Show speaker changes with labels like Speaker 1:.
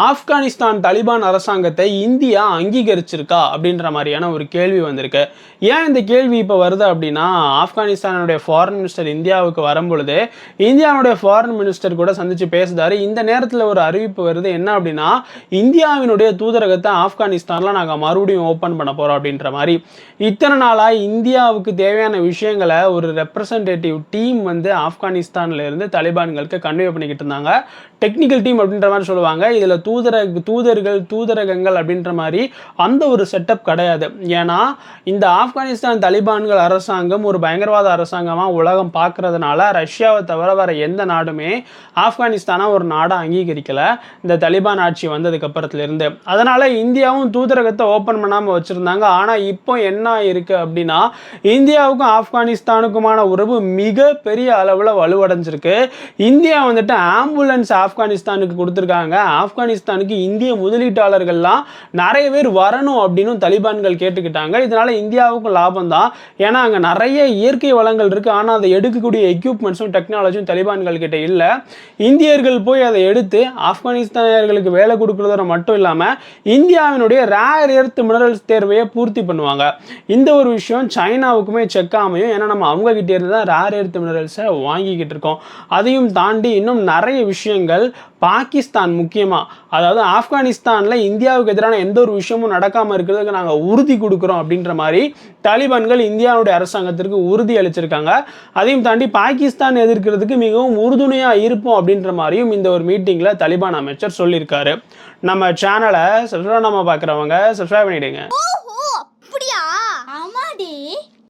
Speaker 1: ஆப்கானிஸ்தான் தலிபான் அரசாங்கத்தை இந்தியா அங்கீகரிச்சிருக்கா அப்படின்ற மாதிரியான ஒரு கேள்வி வந்திருக்கு. ஏன் இந்த கேள்வி இப்போ வருது அப்படின்னா, ஆப்கானிஸ்தானுடைய ஃபாரின் மினிஸ்டர் இந்தியாவுக்கு வரும்பொழுது இந்தியாவுடைய ஃபாரின் மினிஸ்டர் கூட சந்திச்சு பேசுதாரு. இந்த நேரத்தில் ஒரு அறிவிப்பு வருது. என்ன அப்படின்னா, இந்தியாவினுடைய தூதரகத்தை ஆப்கானிஸ்தானில் நாங்கள் மறுபடியும் ஓப்பன் பண்ண போகிறோம் அப்படின்ற மாதிரி. இத்தனை நாளாக இந்தியாவுக்கு தேவையான விஷயங்களை ஒரு ரெப்ரசன்டேட்டிவ் டீம் வந்து ஆப்கானிஸ்தானில் இருந்து தலிபான்களுக்கு கன்வே பண்ணிக்கிட்டு இருந்தாங்க. டெக்னிக்கல் டீம் அப்படின்ற மாதிரி சொல்லுவாங்க. இதில் தூதரகங்கள் அப்படின்ற மாதிரி அந்த ஒரு செட்டப் கிடையாது. ஏன்னா இந்த ஆப்கானிஸ்தான் தலிபான்கள் அரசாங்கம் ஒரு பயங்கரவாத அரசாங்கமாக உலகம் பார்க்கறதுனால ரஷ்யாவை தவிர வேற எந்த நாடுமே ஆப்கானிஸ்தானா ஒரு நாடை அங்கீகரிக்கல இந்த தலிபான் ஆட்சி வந்ததுக்கு அப்புறத்துலேருந்து. அதனால இந்தியாவும் தூதரகத்தை ஓப்பன் பண்ணாமல் வச்சுருந்தாங்க. ஆனால் இப்போ என்ன இருக்கு அப்படின்னா, இந்தியாவுக்கும் ஆப்கானிஸ்தானுக்குமான உறவு மிக பெரிய அளவில் வலுவடைஞ்சிருக்கு. இந்தியா வந்துட்டு ஆம்புலன்ஸ் ஆப்கானிஸ்தானுக்கு கொடுத்துருக்காங்க. ஆப்கானிஸ்தானுக்கு இந்திய முதலீட்டாளர்கள்லாம் நிறைய பேர் வரணும் அப்படின்னு தலிபான்கள் கேட்டுக்கிட்டாங்க. இதனால இந்தியாவுக்கும் லாபம் தான். ஏன்னா அங்கே நிறைய இயற்கை வளங்கள் இருக்கு. ஆனால் அதை எடுக்கக்கூடிய எக்யூப்மெண்ட்ஸும் டெக்னாலஜியும் தலிபான்கள் கிட்ட இல்லை. இந்தியர்கள் போய் அதை எடுத்து ஆப்கானிஸ்தானியர்களுக்கு வேலை கொடுக்கறதோட மட்டும் இல்லாமல் இந்தியாவினுடைய ரேர் எர்த் மினரல்ஸ் தேர்வையை பூர்த்தி பண்ணுவாங்க. இந்த ஒரு விஷயம் சைனாவுக்குமே செக் அமையும். ஏன்னா நம்ம அவங்க கிட்ட இருந்து தான் ரேர் எர்த் மினரல்ஸை வாங்கிக்கிட்டு இருக்கோம். அதையும் தாண்டி இன்னும் நிறைய விஷயங்கள் பாகிஸ்தான் முக்கியமாக, அதாவது ஆப்கானிஸ்தானில் இந்தியாவுக்கு எதிரான எந்த ஒரு விஷயமும் நடக்காமல் இருக்கிறதுக்கு நாங்கள் உறுதி கொடுக்குறோம் அப்படின்ற மாதிரி தாலிபான்கள் இந்தியாவுடைய அரசாங்கத்திற்கு உறுதி அளிச்சிருக்காங்க. அதையும் தாண்டி பாகிஸ்தான் எதிர்க்கிறதுக்கு மிகவும் உறுதுணையாக இருப்போம் அப்படின்ற மாதிரியும் இந்த ஒரு மீட்டிங்கில் தாலிபான் அமைச்சர் சொல்லியிருக்காரு. நம்ம சேனலை சப்ஸ்கிரைப் பண்ணாமல் பார்க்குறவங்க சப்ஸ்கிரைப் பண்ணிவிடுங்க.